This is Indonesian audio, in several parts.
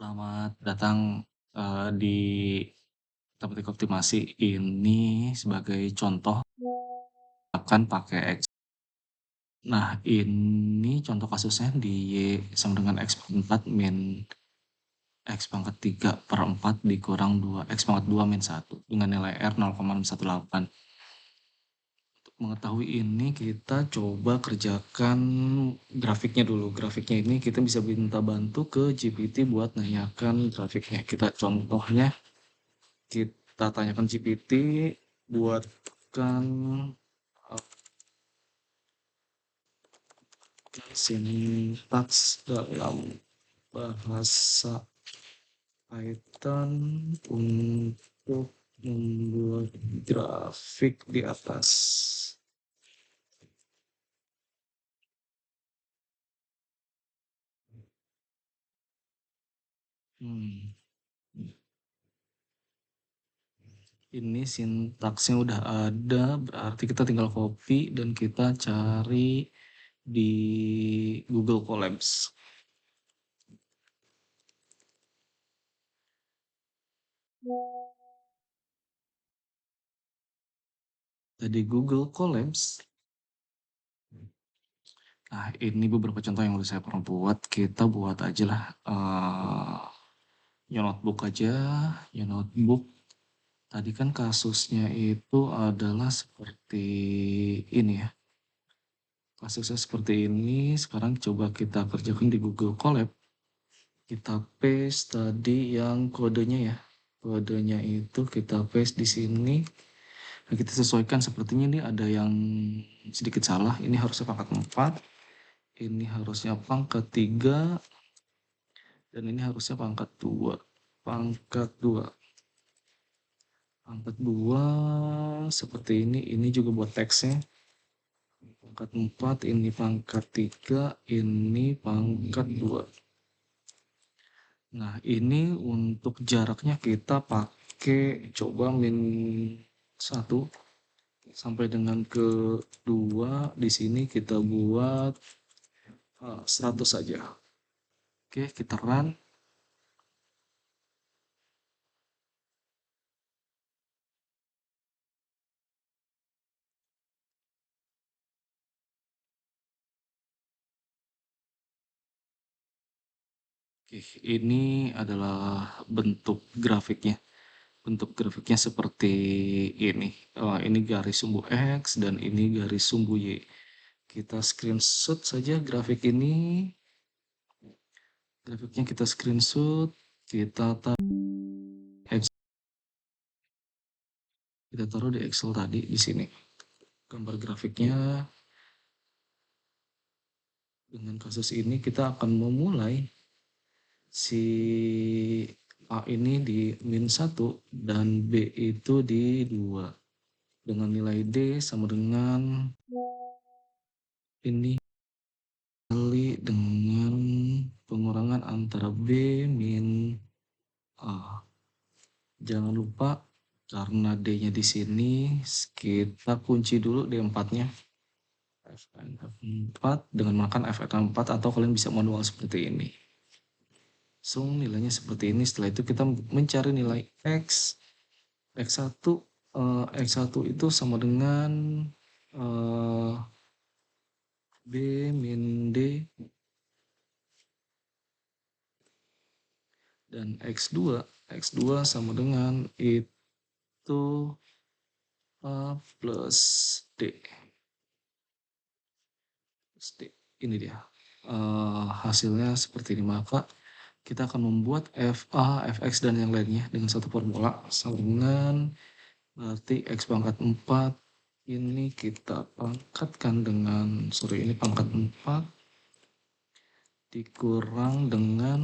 Selamat datang, di Matematika Optimasi. Ini sebagai contoh akan pakai X. Nah, ini contoh kasusnya di Y sama dengan X pangkat 4 min X pangkat 3 per 4 dikurang 2 X pangkat 2 min 1 dengan nilai R 0,618. Untuk mengetahui ini kita coba kerjakan grafiknya dulu. Grafiknya ini kita bisa minta bantu ke GPT buat nanyakan grafiknya. Kita contohnya kita tanyakan GPT buatkan sintaks dalam bahasa Python untuk membuat grafik di atas. Hmm. Ini sintaksnya udah ada, berarti kita tinggal copy dan kita cari di Google Colabs. Tadi Google Colabs. Nah, ini beberapa contoh yang udah saya pernah buat. Kita buat aja lah. New notebook aja. New notebook. Tadi kan kasusnya itu adalah seperti ini ya. Kasusnya seperti ini. Sekarang coba kita kerjakan di Google Colab. Kita paste tadi yang kodenya ya. Kodenya itu kita paste di sini. Nah, kita sesuaikan sepertinya ini ada yang sedikit salah. Ini harusnya pangkat 4. Ini harusnya pangkat 3. Dan ini harusnya pangkat 2. Pangkat 2. Pangkat 2 seperti ini juga buat teksnya. Pangkat 4, ini pangkat 3, ini pangkat 2. Nah, ini untuk jaraknya kita pakai coba min 1 sampai dengan ke 2. Di sini kita buat 100 saja. Oke, kita run. Oke, ini adalah bentuk grafiknya. Bentuk grafiknya seperti ini. Ini garis sumbu X dan ini garis sumbu Y. Kita screenshot saja grafik ini. Grafiknya kita screenshot. Kita taruh di Excel tadi di sini. Gambar grafiknya dengan kasus ini kita akan memulai si A ini di min 1 dan B itu di 2. Dengan nilai D sama dengan ini kali dengan pengurangan antara B min A. Jangan lupa karena D-nya di sini kita kunci dulu D4-nya. F4 dengan menggunakan F4 atau kalian bisa manual seperti ini. So, nilainya seperti ini. Setelah itu kita mencari nilai X. X1 X1 itu sama dengan B min D dan X2 sama dengan itu A plus D. Ini dia hasilnya seperti ini. Maka kita akan membuat FA, Fx dan yang lainnya dengan satu formula sama dengan berarti X pangkat 4 ini kita pangkatkan dengan ini pangkat 4 dikurang dengan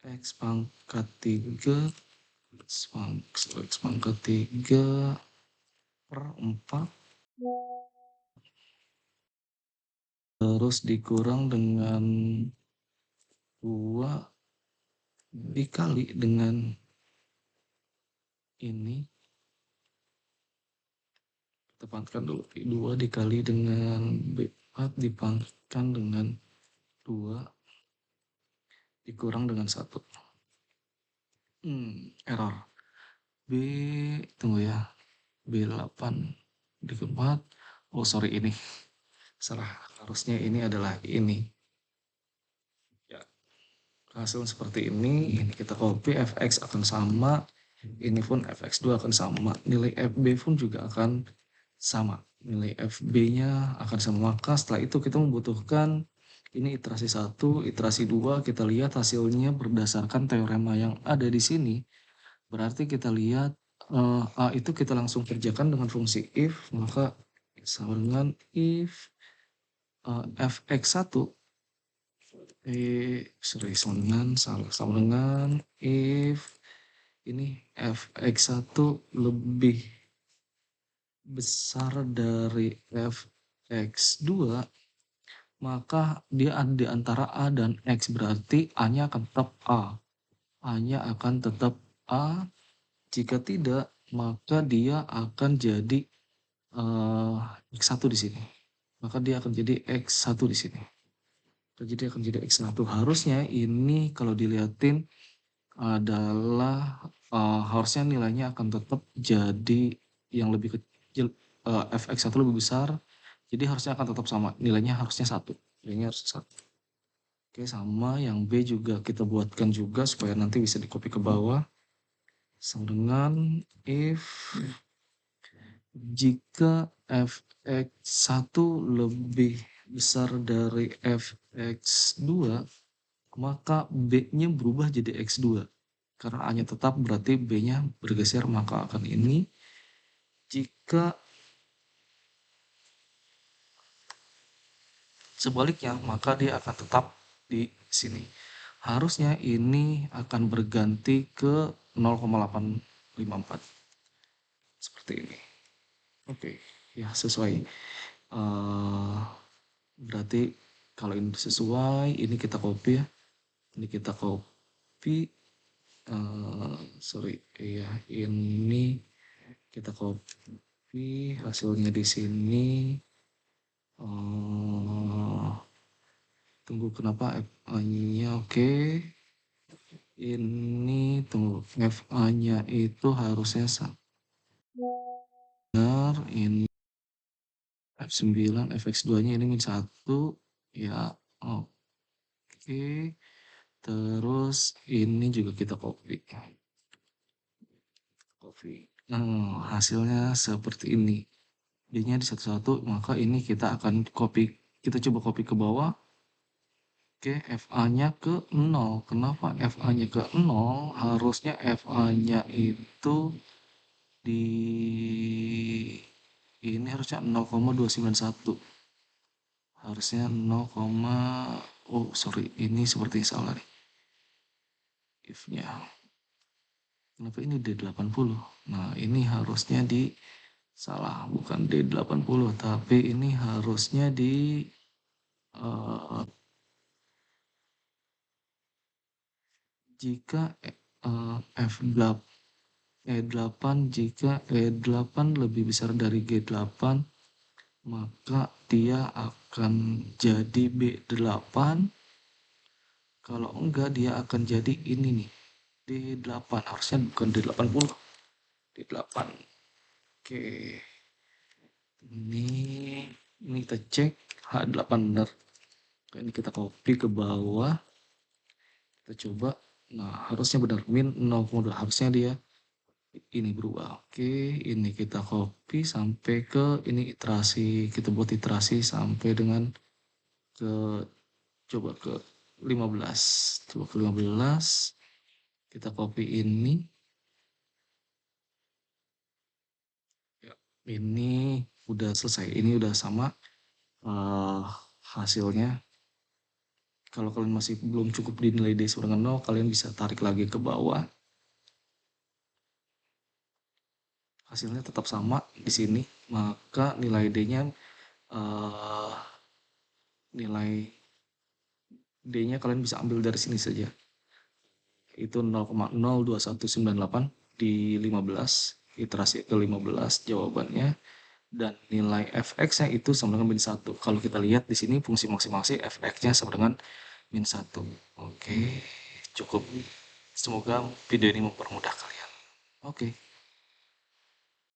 X pangkat 3 X pangkat 3 per 4 terus dikurang dengan 2 dikali dengan ini kita pantaskan dulu 2 dikali dengan B 4 dipangkatkan dengan 2 dikurang dengan 1. Error. B, tunggu ya. B8 dikali 4. Oh, sorry, ini salah. Harusnya ini adalah ini. Ya, hasil seperti ini kita copy, fx akan sama. Ini pun fx2 akan sama. Nilai fb pun juga akan sama. Nilai fb-nya akan sama. Maka setelah itu kita membutuhkan ini iterasi 1, iterasi 2. Kita lihat hasilnya berdasarkan teorema yang ada di sini. Berarti kita lihat A itu kita langsung kerjakan dengan fungsi if, maka sama dengan if fx1 sama dengan if ini fx1 lebih besar dari fx2, maka dia ada di antara A dan X, berarti A-nya akan tetap A. A-nya akan tetap A. Jika tidak, maka dia akan jadi X1 di sini. Maka dia akan jadi X1 di sini. Jadi akan jadi X1. Harusnya ini kalau dilihatin adalah harusnya nilainya akan tetap jadi yang lebih kecil, fx1 lebih besar. Jadi harusnya akan tetap sama. Nilainya harusnya 1. Nilainya harus 1. Oke, sama yang B juga kita buatkan juga supaya nanti bisa di-copy ke bawah. Sama dengan if jika fx1 lebih besar dari fx2, maka B-nya berubah jadi x2. Karena A-nya tetap, berarti B-nya bergeser, maka akan ini. Jika sebaliknya, maka dia akan tetap di sini. Harusnya ini akan berganti ke 0,854. Seperti ini. Oke, ya sesuai. Berarti kalau ini sesuai, ini kita copy ya. Ini kita copy. Ini kita copy hasilnya di sini. Tunggu, kenapa FA-nya oke. Ini tunggu, FA-nya itu harusnya benar. Ini F9, fx2-nya ini min 1 ya. Oke. Terus ini juga kita copy. Hasilnya seperti ini. D-nya di 1,1, maka ini kita akan copy. Kita coba copy ke bawah. Oke, FA-nya ke 0. Kenapa FA-nya ke 0? Harusnya FA-nya itu di ini harusnya 0,291. Harusnya 0, oh sorry, ini seperti salah nih. If-nya. Kenapa ini D80? Nah, ini harusnya di salah, bukan D80, tapi ini harusnya di jika F8 E8, jika E8 lebih besar dari G8, maka dia akan jadi B8. Kalau enggak, dia akan jadi ini nih, D8. Harusnya bukan D80, D8. Oke, ini kita cek H8 benar. Ini kita copy ke bawah, kita coba. Nah, harusnya benar, min 0,2. Harusnya dia ini berubah. Oke, ini kita copy sampai ke ini iterasi. Kita buat iterasi sampai dengan ke coba ke 15. Coba ke 15. Kita copy ini. Ya, ini udah selesai. Ini udah sama hasilnya. Kalau kalian masih belum cukup di nilai D sama dengan 0, kalian bisa tarik lagi ke bawah. Hasilnya tetap sama di sini, maka nilai D-nya nilai D-nya kalian bisa ambil dari sini saja. Itu 0,02198 di 15, iterasi ke 15 jawabannya. dan nilai fx-nya itu sama dengan min 1. Kalau kita lihat di sini fungsi maksimasi fx-nya sama dengan min 1. Oke, cukup. Semoga video ini mempermudah kalian. Oke.